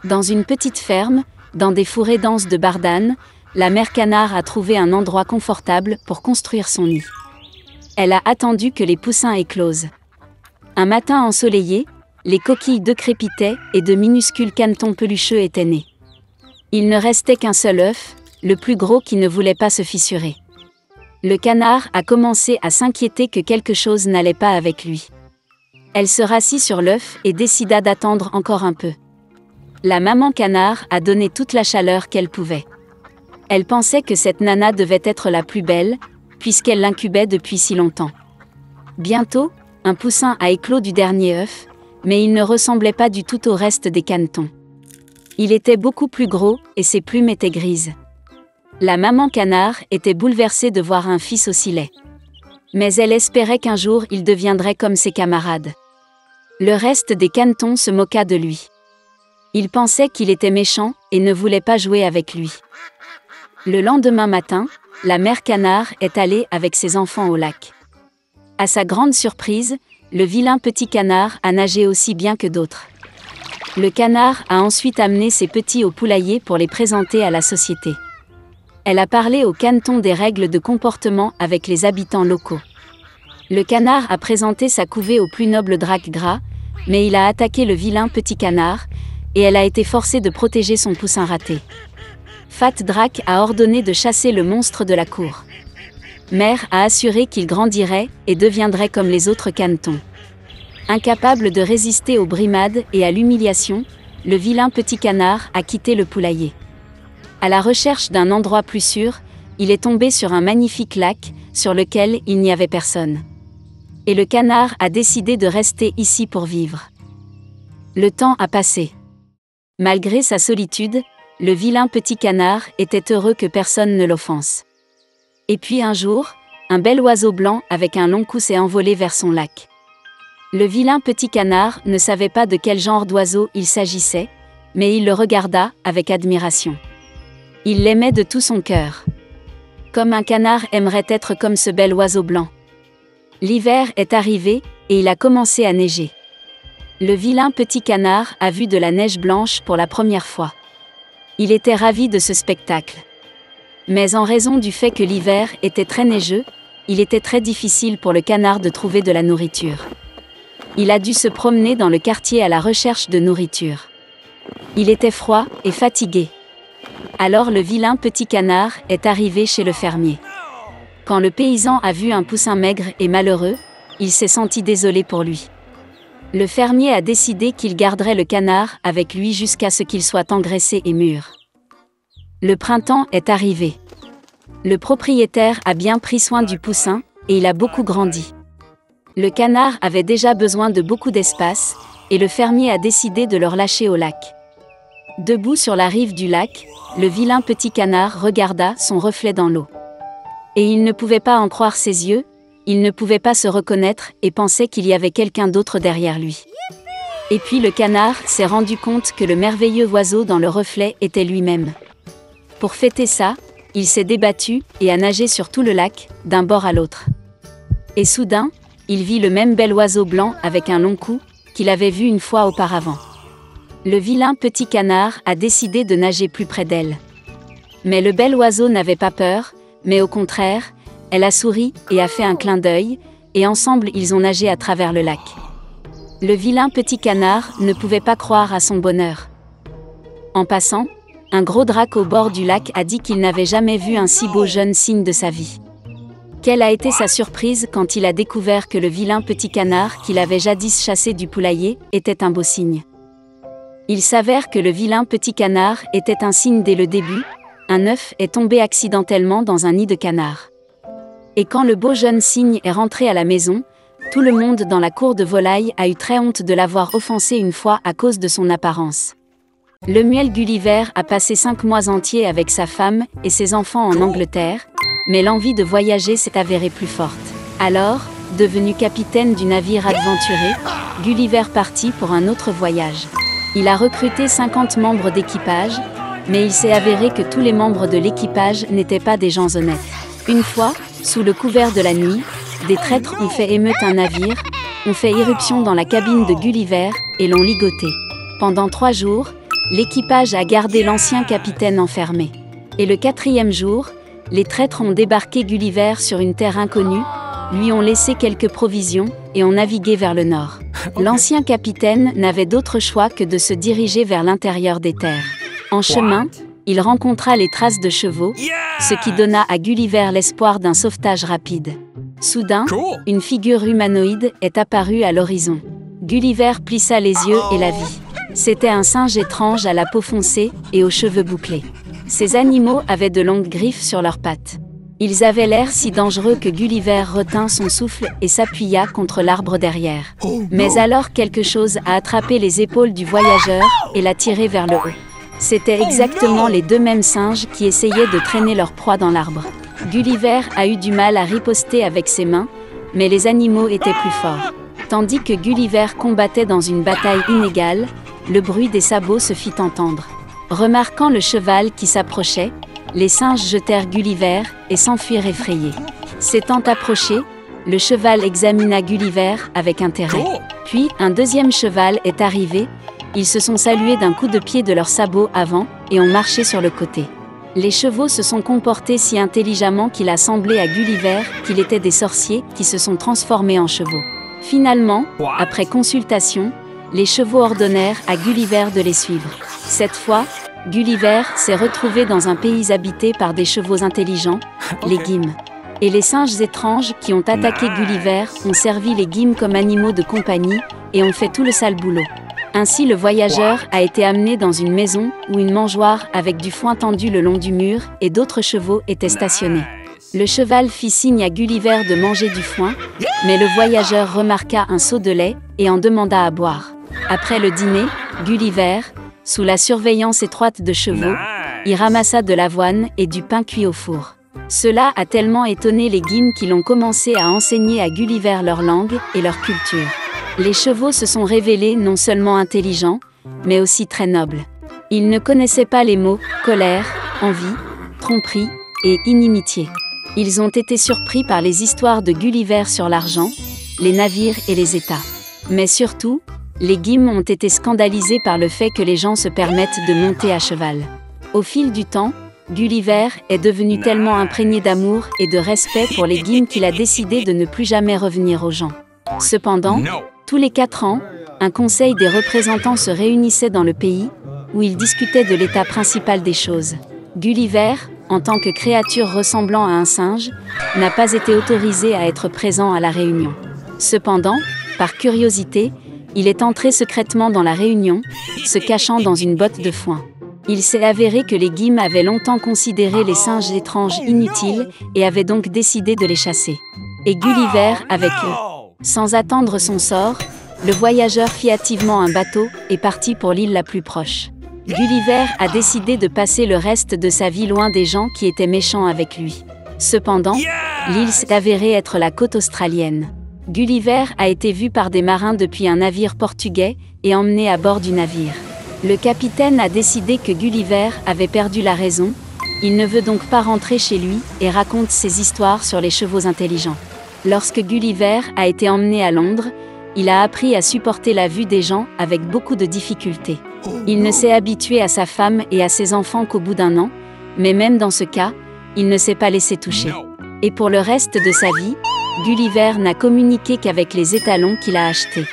Dans une petite ferme, dans des fourrés denses de bardanes, la mère canard a trouvé un endroit confortable pour construire son nid. Elle a attendu que les poussins éclosent. Un matin ensoleillé, les coquilles d'œufs crépitaient et de minuscules canetons pelucheux étaient nés. Il ne restait qu'un seul œuf, le plus gros qui ne voulait pas se fissurer. Le canard a commencé à s'inquiéter que quelque chose n'allait pas avec lui. Elle se rassit sur l'œuf et décida d'attendre encore un peu. La maman canard a donné toute la chaleur qu'elle pouvait. Elle pensait que cette nana devait être la plus belle, puisqu'elle l'incubait depuis si longtemps. Bientôt, un poussin a éclos du dernier œuf, mais il ne ressemblait pas du tout au reste des canetons. Il était beaucoup plus gros et ses plumes étaient grises. La maman canard était bouleversée de voir un fils aussi laid. Mais elle espérait qu'un jour il deviendrait comme ses camarades. Le reste des canetons se moqua de lui. Il pensait qu'il était méchant et ne voulait pas jouer avec lui. Le lendemain matin, la mère canard est allée avec ses enfants au lac. À sa grande surprise, le vilain petit canard a nagé aussi bien que d'autres. Le canard a ensuite amené ses petits au poulailler pour les présenter à la société. Elle a parlé aux canetons des règles de comportement avec les habitants locaux. Le canard a présenté sa couvée au plus noble Drac gras, mais il a attaqué le vilain petit canard, et elle a été forcée de protéger son poussin raté. Fat Drac a ordonné de chasser le monstre de la cour. Mère a assuré qu'il grandirait et deviendrait comme les autres canetons. Incapable de résister aux brimades et à l'humiliation, le vilain petit canard a quitté le poulailler. À la recherche d'un endroit plus sûr, il est tombé sur un magnifique lac, sur lequel il n'y avait personne. Et le canard a décidé de rester ici pour vivre. Le temps a passé. Malgré sa solitude, le vilain petit canard était heureux que personne ne l'offense. Et puis un jour, un bel oiseau blanc avec un long cou s'est envolé vers son lac. Le vilain petit canard ne savait pas de quel genre d'oiseau il s'agissait, mais il le regarda avec admiration. Il l'aimait de tout son cœur. Comme un canard aimerait être comme ce bel oiseau blanc. L'hiver est arrivé, et il a commencé à neiger. Le vilain petit canard a vu de la neige blanche pour la première fois. Il était ravi de ce spectacle. Mais en raison du fait que l'hiver était très neigeux, il était très difficile pour le canard de trouver de la nourriture. Il a dû se promener dans le quartier à la recherche de nourriture. Il était froid et fatigué. Alors le vilain petit canard est arrivé chez le fermier. Quand le paysan a vu un poussin maigre et malheureux, il s'est senti désolé pour lui. Le fermier a décidé qu'il garderait le canard avec lui jusqu'à ce qu'il soit engraissé et mûr. Le printemps est arrivé. Le propriétaire a bien pris soin du poussin, et il a beaucoup grandi. Le canard avait déjà besoin de beaucoup d'espace, et le fermier a décidé de le relâcher au lac. Debout sur la rive du lac, le vilain petit canard regarda son reflet dans l'eau. Et il ne pouvait pas en croire ses yeux, il ne pouvait pas se reconnaître et pensait qu'il y avait quelqu'un d'autre derrière lui. Et puis le canard s'est rendu compte que le merveilleux oiseau dans le reflet était lui-même. Pour fêter ça, il s'est débattu et a nagé sur tout le lac, d'un bord à l'autre. Et soudain, il vit le même bel oiseau blanc avec un long cou, qu'il avait vu une fois auparavant. Le vilain petit canard a décidé de nager plus près d'elle. Mais le bel oiseau n'avait pas peur, mais au contraire, elle a souri et a fait un clin d'œil, et ensemble ils ont nagé à travers le lac. Le vilain petit canard ne pouvait pas croire à son bonheur. En passant, un gros drac au bord du lac a dit qu'il n'avait jamais vu un si beau jeune cygne de sa vie. Quelle a été sa surprise quand il a découvert que le vilain petit canard qu'il avait jadis chassé du poulailler était un beau cygne. Il s'avère que le vilain petit canard était un cygne dès le début, un œuf est tombé accidentellement dans un nid de canard. Et quand le beau jeune cygne est rentré à la maison, tout le monde dans la cour de volaille a eu très honte de l'avoir offensé une fois à cause de son apparence. Lemuel Gulliver a passé 5 mois entiers avec sa femme et ses enfants en Angleterre, mais l'envie de voyager s'est avérée plus forte. Alors, devenu capitaine du navire aventuré, Gulliver partit pour un autre voyage. Il a recruté 50 membres d'équipage, mais il s'est avéré que tous les membres de l'équipage n'étaient pas des gens honnêtes. Une fois, sous le couvert de la nuit, des traîtres ont fait émeute un navire, ont fait irruption dans la cabine de Gulliver et l'ont ligoté. Pendant 3 jours, l'équipage a gardé l'ancien capitaine enfermé. Et le 4e jour, les traîtres ont débarqué Gulliver sur une terre inconnue, lui ont laissé quelques provisions, et ont navigué vers le nord. L'ancien capitaine n'avait d'autre choix que de se diriger vers l'intérieur des terres. En chemin, il rencontra les traces de chevaux, ce qui donna à Gulliver l'espoir d'un sauvetage rapide. Soudain, une figure humanoïde est apparue à l'horizon. Gulliver plissa les yeux et la vit. C'était un singe étrange à la peau foncée et aux cheveux bouclés. Ces animaux avaient de longues griffes sur leurs pattes. Ils avaient l'air si dangereux que Gulliver retint son souffle et s'appuya contre l'arbre derrière. Mais alors quelque chose a attrapé les épaules du voyageur et l'a tiré vers le haut. C'étaient exactement les deux mêmes singes qui essayaient de traîner leur proie dans l'arbre. Gulliver a eu du mal à riposter avec ses mains, mais les animaux étaient plus forts. Tandis que Gulliver combattait dans une bataille inégale, le bruit des sabots se fit entendre. Remarquant le cheval qui s'approchait, les singes jetèrent Gulliver et s'enfuirent effrayés. S'étant approché, le cheval examina Gulliver avec intérêt. Puis, un deuxième cheval est arrivé, ils se sont salués d'un coup de pied de leurs sabots avant et ont marché sur le côté. Les chevaux se sont comportés si intelligemment qu'il a semblé à Gulliver qu'il était des sorciers qui se sont transformés en chevaux. Finalement, après consultation, les chevaux ordonnèrent à Gulliver de les suivre. Cette fois, Gulliver s'est retrouvé dans un pays habité par des chevaux intelligents, les guimes. Et les singes étranges qui ont attaqué Gulliver ont servi les guimes comme animaux de compagnie et ont fait tout le sale boulot. Ainsi le voyageur a été amené dans une maison où une mangeoire avec du foin tendu le long du mur et d'autres chevaux étaient stationnés. Le cheval fit signe à Gulliver de manger du foin, mais le voyageur remarqua un seau de lait et en demanda à boire. Après le dîner, Gulliver, sous la surveillance étroite de chevaux, y ramassa de l'avoine et du pain cuit au four. Cela a tellement étonné les guimes qu'ils ont commencé à enseigner à Gulliver leur langue et leur culture. Les chevaux se sont révélés non seulement intelligents, mais aussi très nobles. Ils ne connaissaient pas les mots colère, envie, tromperie et inimitié. Ils ont été surpris par les histoires de Gulliver sur l'argent, les navires et les États. Mais surtout, les guimes ont été scandalisés par le fait que les gens se permettent de monter à cheval. Au fil du temps, Gulliver est devenu tellement imprégné d'amour et de respect pour les guimes qu'il a décidé de ne plus jamais revenir aux gens. Cependant, tous les 4 ans, un conseil des représentants se réunissait dans le pays, où ils discutaient de l'état principal des choses. Gulliver, en tant que créature ressemblant à un singe, n'a pas été autorisé à être présent à la réunion. Cependant, par curiosité, il est entré secrètement dans la réunion, se cachant dans une botte de foin. Il s'est avéré que les guimes avaient longtemps considéré les singes étranges inutiles et avaient donc décidé de les chasser. Et Gulliver avec eux. Sans attendre son sort, le voyageur fit hâtivement un bateau et partit pour l'île la plus proche. Gulliver a décidé de passer le reste de sa vie loin des gens qui étaient méchants avec lui. Cependant, l'île s'est avérée être la côte australienne. Gulliver a été vu par des marins depuis un navire portugais et emmené à bord du navire. Le capitaine a décidé que Gulliver avait perdu la raison, il ne veut donc pas rentrer chez lui et raconte ses histoires sur les chevaux intelligents. Lorsque Gulliver a été emmené à Londres, il a appris à supporter la vue des gens avec beaucoup de difficultés. Il ne s'est habitué à sa femme et à ses enfants qu'au bout d'1 an, mais même dans ce cas, il ne s'est pas laissé toucher. Et pour le reste de sa vie, Gulliver n'a communiqué qu'avec les étalons qu'il a achetés.